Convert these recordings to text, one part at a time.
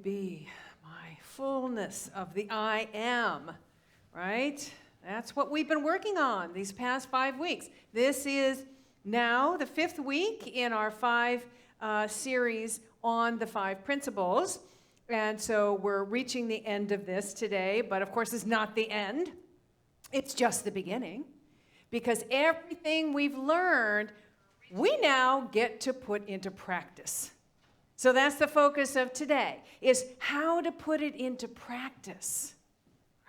be my fullness of the I am, right? That's what we've been working on these past 5 weeks. This is now the 5th week in our 5 series on the 5 principles. And so we're reaching the end of this today, but of course it's not the end. It's just the beginning. Because everything we've learned, we now get to put into practice. So that's the focus of today, is how to put it into practice.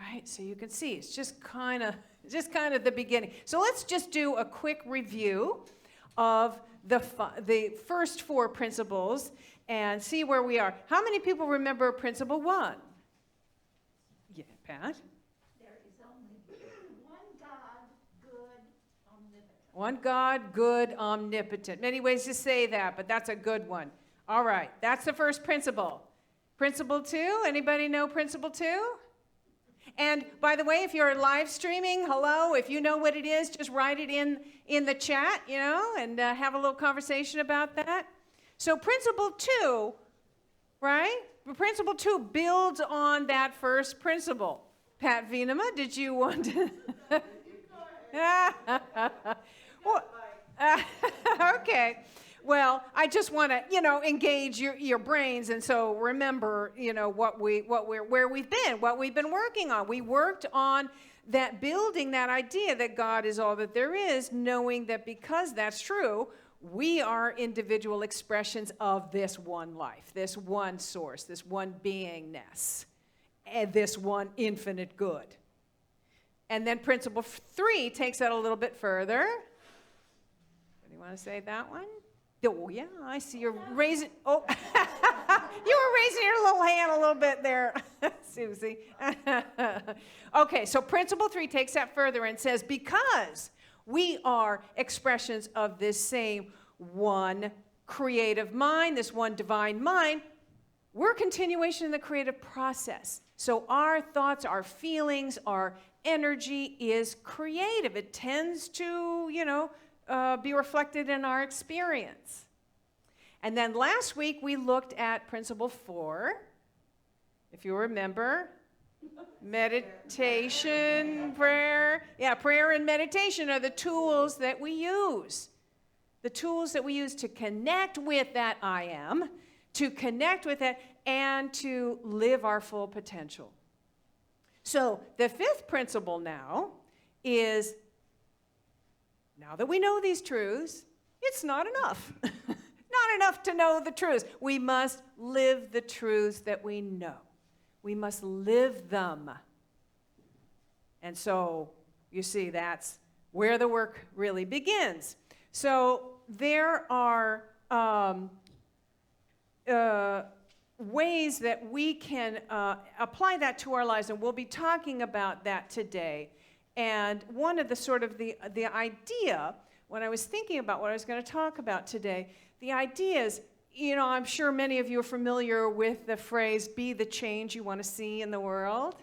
Right? So you can see it's just kind of the beginning. So let's just do a quick review of the first 4 principles and see where we are. How many people remember principle 1? Yeah, Pat? There is only one God, good, omnipotent. One God, good, omnipotent. Many ways to say that, but that's a good one. All right, that's the first principle. Principle 2, anybody know principle 2? And by the way, if you're live streaming, hello, if you know what it is, just write it in the chat, and have a little conversation about that. So principle 2, right? Principle 2 builds on that first principle. Pat Venema, did you want to? Well, okay. Well, I just want to, engage your brains, and so remember, where we've been, what we've been working on. We worked on that, building that idea that God is all that there is, knowing that because that's true, we are individual expressions of this one life, this one source, this one beingness, and this one infinite good. And then principle 3 takes that a little bit further. Do you want to say that one? Oh, yeah, I see you're raising. Oh, you were raising your little hand a little bit there, Susie. Okay, so principle 3 takes that further and says, because we are expressions of this same one creative mind, this one divine mind, we're a continuation in the creative process. So our thoughts, our feelings, our energy is creative. It tends to, be reflected in our experience. And then last week we looked at principle 4, if you remember, meditation, prayer. Yeah, prayer and meditation are the tools that we use. The tools that we use to connect with that I am, to connect with it, and to live our full potential. So the 5th principle now is, now that we know these truths, it's not enough. Not enough to know the truths. We must live the truths that we know. We must live them. And so, you see, that's where the work really begins. So there are ways that we can apply that to our lives, and we'll be talking about that today. And one of the idea, when I was thinking about what I was going to talk about today, the idea is, I'm sure many of you are familiar with the phrase, be the change you want to see in the world,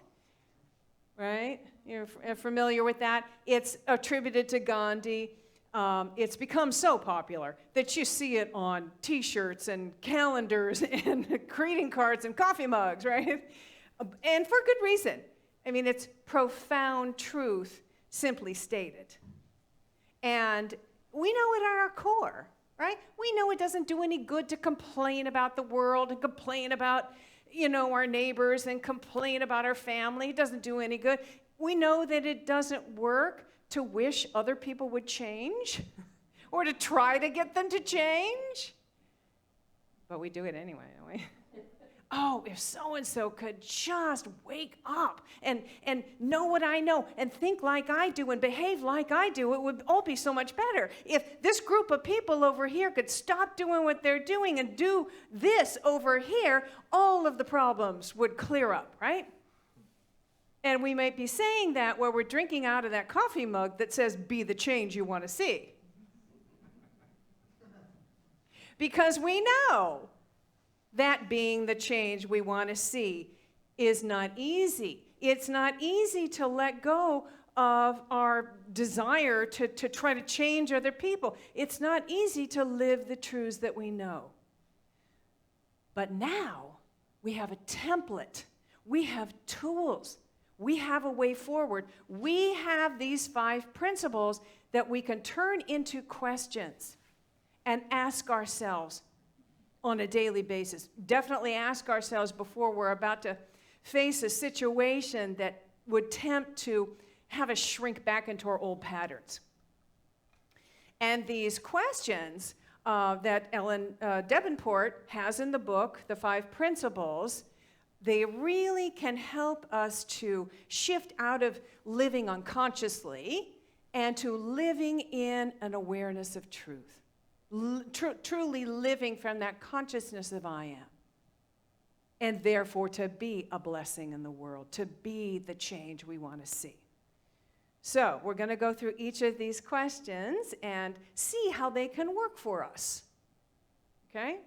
right? You're familiar with that? It's attributed to Gandhi. It's become so popular that you see it on T-shirts and calendars and greeting cards and coffee mugs, right? And for good reason. I mean, it's profound truth simply stated. And we know it at our core, right? We know it doesn't do any good to complain about the world and complain about, our neighbors and complain about our family. It doesn't do any good. We know that it doesn't work to wish other people would change or to try to get them to change. But we do it anyway, don't we? Oh, if so-and-so could just wake up and know what I know and think like I do and behave like I do, it would all be so much better. If this group of people over here could stop doing what they're doing and do this over here, all of the problems would clear up, right? And we might be saying that while we're drinking out of that coffee mug that says, be the change you want to see. Because we know that being the change we want to see is not easy. It's not easy to let go of our desire to try to change other people. It's not easy to live the truths that we know. But now, We have a template. We have tools. We have a way forward. We have these 5 principles that we can turn into questions and ask ourselves on a daily basis. Definitely ask ourselves before we're about to face a situation that would tempt to have us shrink back into our old patterns. And these questions that Ellen Davenport has in the book, The 5 Principles, they really can help us to shift out of living unconsciously and to living in an awareness of truth. Truly living from that consciousness of I am. And therefore to be a blessing in the world, to be the change we want to see. So we're going to go through each of these questions and see how they can work for us. Okay?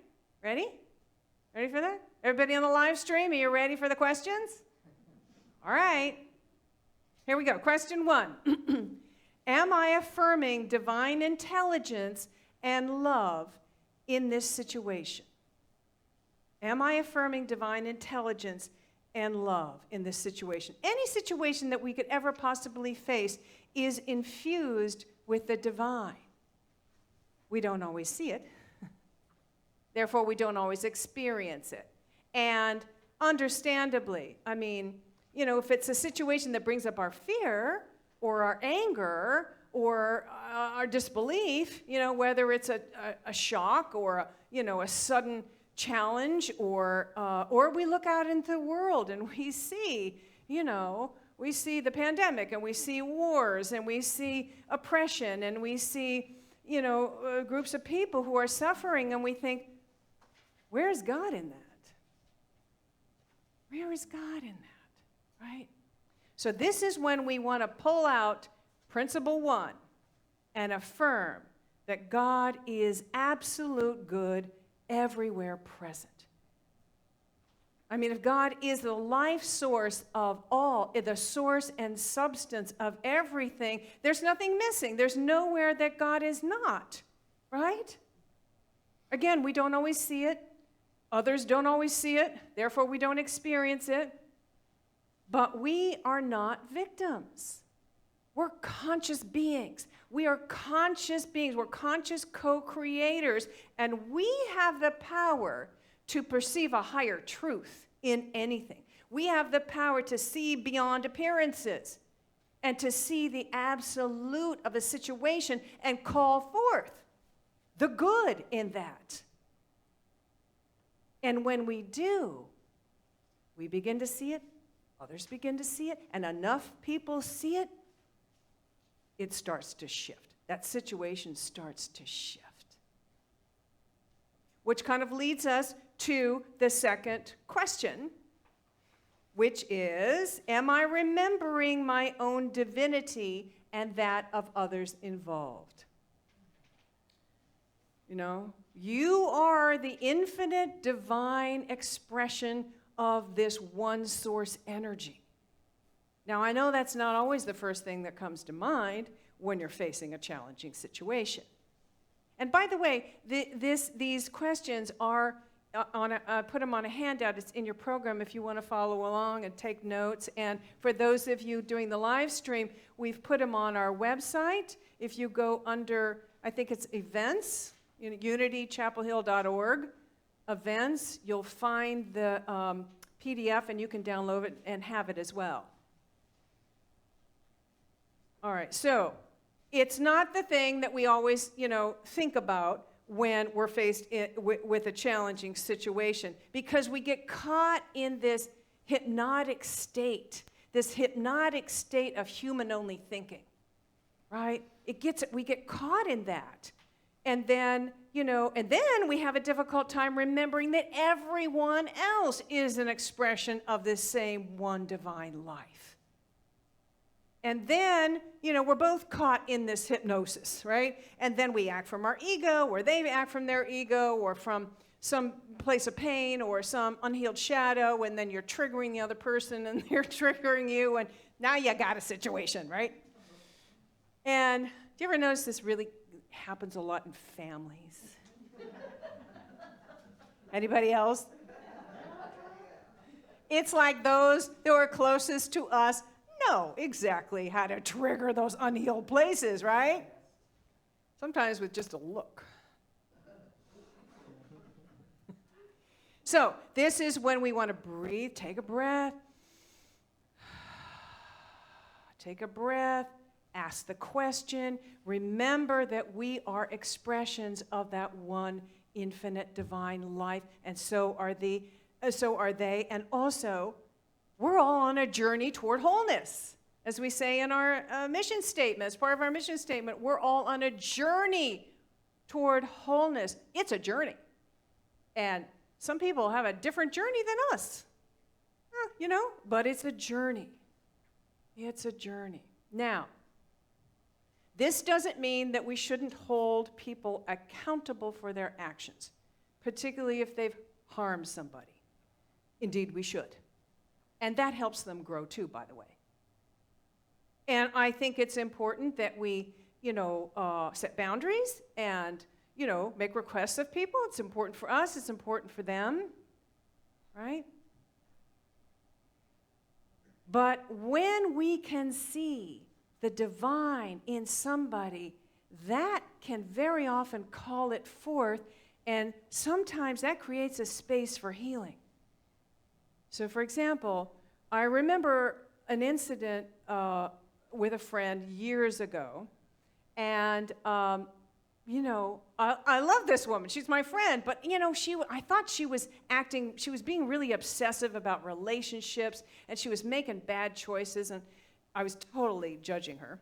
Ready? Ready for that? Everybody on the live stream, are you ready for the questions? All right. Here we go. Question 1. Am I affirming divine intelligence and love in this situation? Am I affirming divine intelligence and love in this situation? Any situation that we could ever possibly face is infused with the divine. We don't always see it. Therefore, we don't always experience it. And understandably, I mean, if it's a situation that brings up our fear or our anger or our disbelief, whether it's a shock or a sudden challenge or we look out into the world and we see, we see the pandemic and we see wars and we see oppression and we see, groups of people who are suffering and we think, where's God in that? Where is God in that, right? So this is when we want to pull out principle 1 and affirm that God is absolute good everywhere present. I mean, if God is the life source of all, the source and substance of everything, there's nothing missing. There's nowhere that God is not, right? Again, we don't always see it. Others don't always see it. Therefore, we don't experience it. But we are not victims. We're conscious beings. We are conscious beings. We're conscious co-creators. And we have the power to perceive a higher truth in anything. We have the power to see beyond appearances and to see the absolute of a situation and call forth the good in that. And when we do, we begin to see it, others begin to see it, and enough people see it, it starts to shift. That situation starts to shift. Which kind of leads us to the second question, which is, am I remembering my own divinity and that of others involved? You are the infinite divine expression of this one source energy. Now, I know that's not always the first thing that comes to mind when you're facing a challenging situation. And by the way, these questions are, put them on a handout. It's in your program if you want to follow along and take notes. And for those of you doing the live stream, we've put them on our website. If you go under, I think it's events, unitychapelhill.org, events, you'll find the PDF and you can download it and have it as well. All right, so it's not the thing that we always, think about when we're faced with a challenging situation, because we get caught in this hypnotic state of human-only thinking, right? We get caught in that. And then, we have a difficult time remembering that everyone else is an expression of this same one divine life. And then, we're both caught in this hypnosis, right? And then we act from our ego, or they act from their ego, or from some place of pain, or some unhealed shadow, and then you're triggering the other person, and they're triggering you, and now you got a situation, right? And do you ever notice this really happens a lot in families? Anybody else? It's like those who are closest to us know exactly how to trigger those unhealed places, right? Sometimes with just a look. So, this is when we want to breathe. Take a breath. Take a breath. Ask the question. Remember that we are expressions of that one infinite divine life, and so are they. And also, we're all on a journey toward wholeness. As we say in our mission statement, as part of our mission statement, we're all on a journey toward wholeness. It's a journey. And some people have a different journey than us, but it's a journey. It's a journey. Now, this doesn't mean that we shouldn't hold people accountable for their actions, particularly if they've harmed somebody. Indeed, we should. And that helps them grow too, by the way. And I think it's important that we, set boundaries and, make requests of people. It's important for us. It's important for them, right? But when we can see the divine in somebody, that can very often call it forth, and sometimes that creates a space for healing. So, for example, I remember an incident with a friend years ago, and I love this woman. She's my friend, but I thought she was being really obsessive about relationships, and she was making bad choices, and I was totally judging her.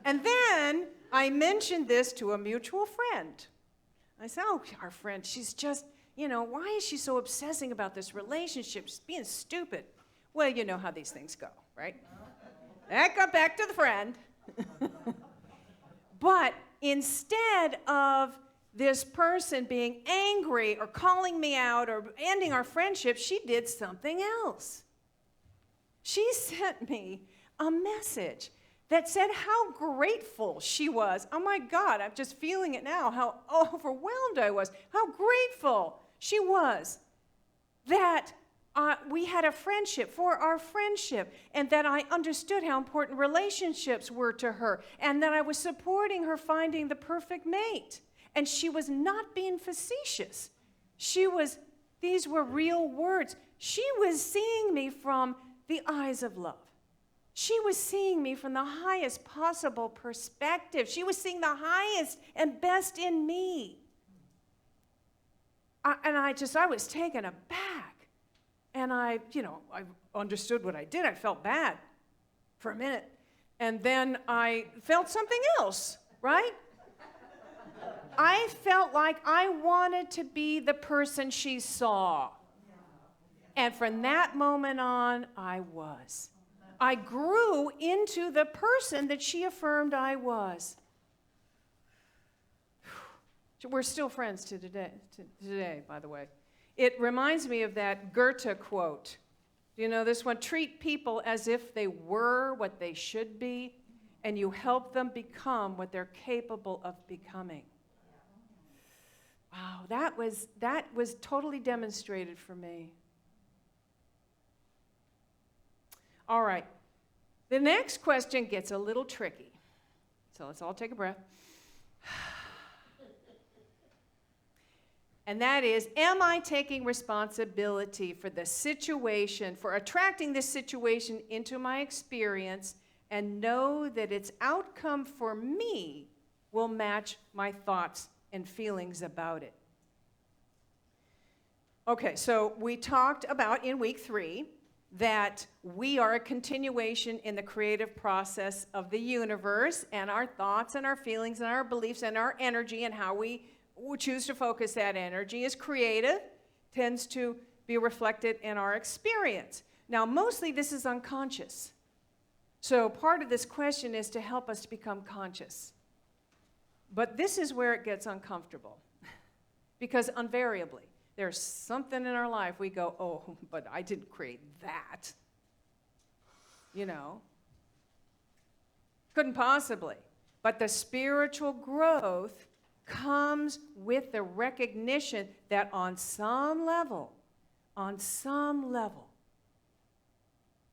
And then I mentioned this to a mutual friend. I said, our friend, she's just, why is she so obsessing about this relationship? She's being stupid. Well, you know how these things go, right? That got back to the friend. But instead of this person being angry or calling me out or ending our friendship, she did something else. She sent me a message that said how grateful she was. Oh my God, I'm just feeling it now, how overwhelmed I was, how grateful she was that we had a friendship, for our friendship, and that I understood how important relationships were to her, and that I was supporting her finding the perfect mate. And she was not being facetious. These were real words. She was seeing me from the eyes of love. She was seeing me from the highest possible perspective. She was seeing the highest and best in me. I was taken aback. And I understood what I did. I felt bad for a minute. And then I felt something else, right? I felt like I wanted to be the person she saw. And from that moment on, I was. I grew into the person that she affirmed I was. We're still friends to today, by the way. It reminds me of that Goethe quote. Do you know this one? Treat people as if they were what they should be, and you help them become what they're capable of becoming. Wow, that was totally demonstrated for me. All right. The next question gets a little tricky. So let's all take a breath. And that is, am I taking responsibility for the situation, for attracting this situation into my experience, and know that its outcome for me will match my thoughts and feelings about it? Okay, so we talked about in week 3 that we are a continuation in the creative process of the universe, and our thoughts and our feelings and our beliefs and our energy and how we choose to focus that energy is creative, tends to be reflected in our experience. Now, mostly this is unconscious. So part of this question is to help us to become conscious. But this is where it gets uncomfortable. Because invariably, there's something in our life we go, oh, but I didn't create that. Couldn't possibly. But the spiritual growth comes with the recognition that on some level, on some level,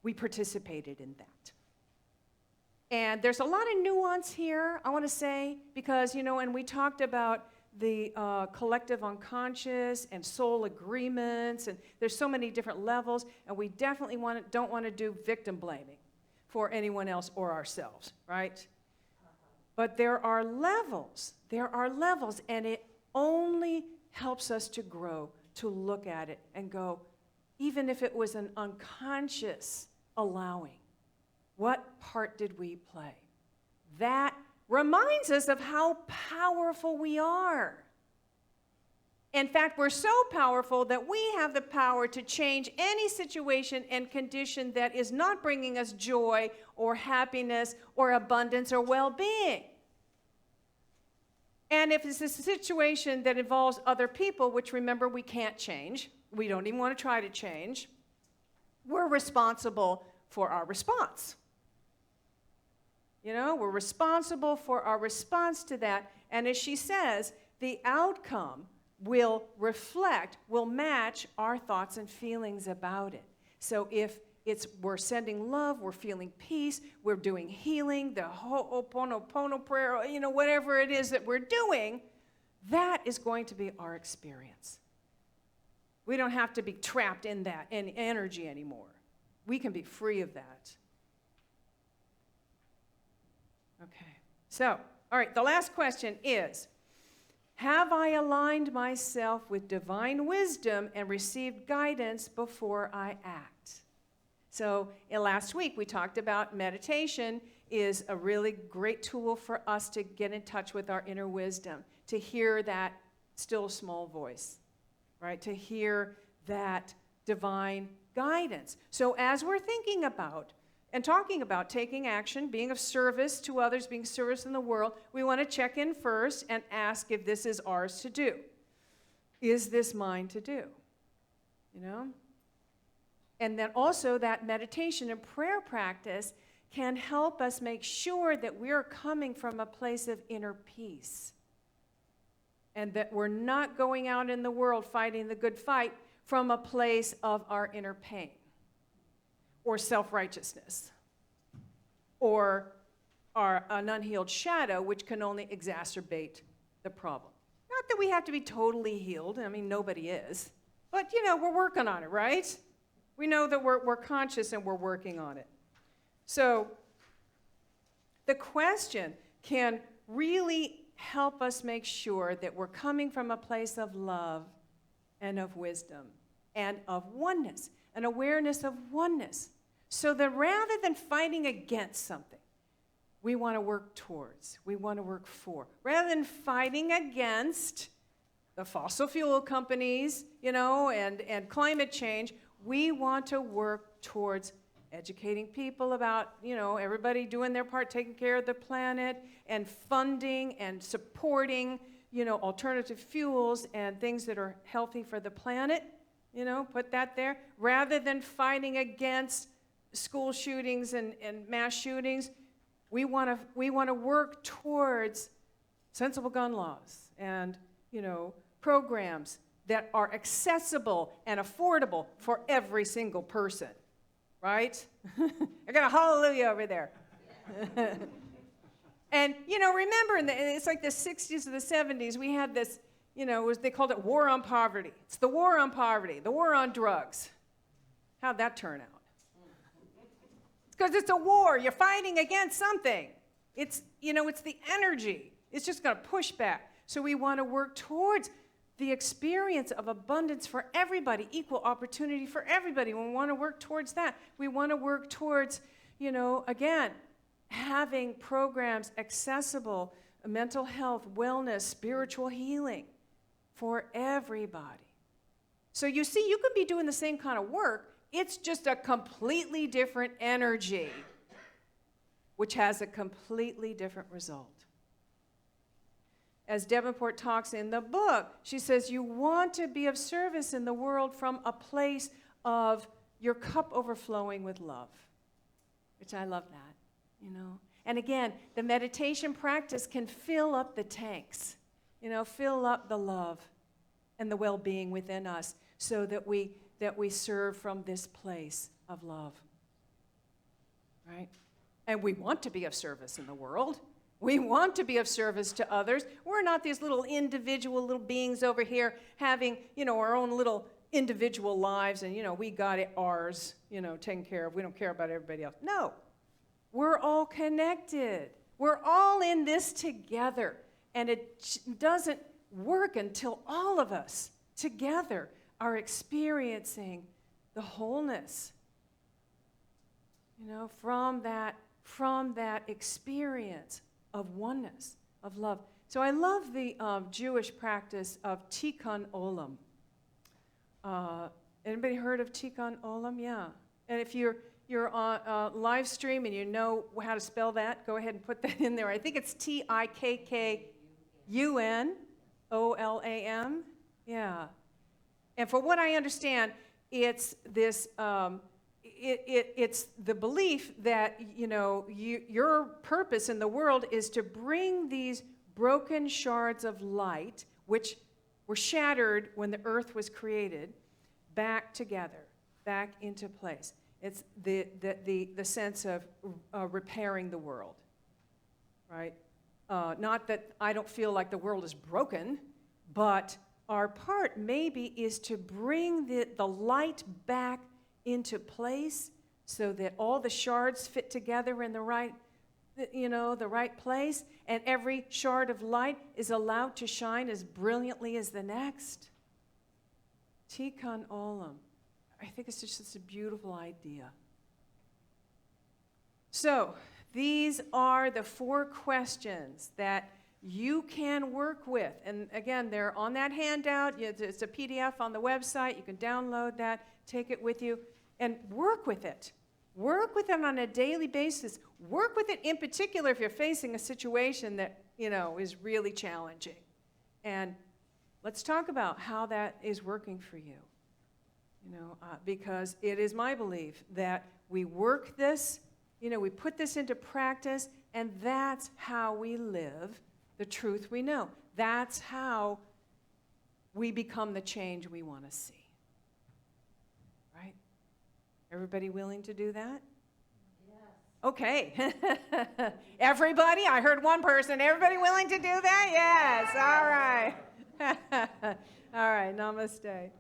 we participated in that. And there's a lot of nuance here, I want to say, because, and we talked about the collective unconscious and soul agreements, and there's so many different levels, and we definitely don't want to do victim blaming for anyone else or ourselves, right? But there are levels, and it only helps us to grow, to look at it and go, even if it was an unconscious allowing, what part did we play? That reminds us of how powerful we are. In fact, we're so powerful that we have the power to change any situation and condition that is not bringing us joy or happiness or abundance or well-being. And if it's a situation that involves other people, which remember we can't change, we don't even want to try to change, we're responsible for our response. We're responsible for our response to that. And as she says, the outcome will match our thoughts and feelings about it. So if we're sending love, we're feeling peace, we're doing healing, the Ho'oponopono prayer, whatever it is that we're doing, that is going to be our experience. We don't have to be trapped in that energy anymore. We can be free of that. Okay. So, all right, the last question is, have I aligned myself with divine wisdom and received guidance before I act? So, last week we talked about meditation is a really great tool for us to get in touch with our inner wisdom, to hear that still small voice, right? To hear that divine guidance. So as we're thinking about and talking about taking action, being of service to others, being service in the world, we want to check in first and ask if this is ours to do. Is this mine to do? And then also that meditation and prayer practice can help us make sure that we're coming from a place of inner peace. And that we're not going out in the world fighting the good fight from a place of our inner pain or self-righteousness or an unhealed shadow, which can only exacerbate the problem. Not that we have to be totally healed. I mean, nobody is. But, we're working on it, right? We know that we're conscious and we're working on it. So the question can really help us make sure that we're coming from a place of love and of wisdom and of oneness, an awareness of oneness. So that rather than fighting against something, we want to work towards, we want to work for. Rather than fighting against the fossil fuel companies, and climate change, we want to work towards educating people about, everybody doing their part, taking care of the planet, and funding and supporting, alternative fuels and things that are healthy for the planet, put that there. Rather than fighting against school shootings and mass shootings, we want to work towards sensible gun laws and, programs that are accessible and affordable for every single person. Right? I got a hallelujah over there. And, remember, it's like the 60s or the 70s, we had this, they called it war on poverty. It's the war on poverty, the war on drugs. How'd that turn out? It's because it's a war. You're fighting against something. It's the energy. It's just going to push back. So we want to work towards the experience of abundance for everybody, equal opportunity for everybody. We want to work towards that. We want to work towards, again, having programs accessible, mental health, wellness, spiritual healing for everybody. So you see, you can be doing the same kind of work. It's just a completely different energy, which has a completely different result. As Davenport talks in the book, she says, you want to be of service in the world from a place of your cup overflowing with love, which I love that, And again, the meditation practice can fill up the tanks, fill up the love and the well-being within us so that we that we serve from this place of love. Right? And we want to be of service in the world. We want to be of service to others. We're not these little individual little beings over here having, our own little individual lives and, we got it ours, taken care of. We don't care about everybody else. No. We're all connected. We're all in this together. And it doesn't work until all of us together are experiencing the wholeness, from that experience of oneness, of love. So I love the Jewish practice of tikkun olam. Anybody heard of tikkun olam? Yeah. And if you're on live stream and you know how to spell that, go ahead and put that in there. I think it's TIKKUNOLAM. Yeah. And for what I understand, it's this. It's the belief that your purpose in the world is to bring these broken shards of light, which were shattered when the earth was created, back together, back into place. It's the sense of repairing the world, right? Not that I don't feel like the world is broken, but our part maybe is to bring the light back into place so that all the shards fit together in the right place, and every shard of light is allowed to shine as brilliantly as the next. Tikkun olam. I think it's just a beautiful idea. So, these are the 4 questions that you can work with. And again, they're on that handout. It's a PDF on the website. You can download that, take it with you, and work with it. Work with it on a daily basis. Work with it in particular if you're facing a situation that, is really challenging. And let's talk about how that is working for you. Because it is my belief that we work this, we put this into practice, and that's how we live the truth we know. That's how we become the change we want to see. Right? Everybody willing to do that? Yes. Okay. Everybody? I heard one person. Everybody willing to do that? Yes. All right. All right. Namaste.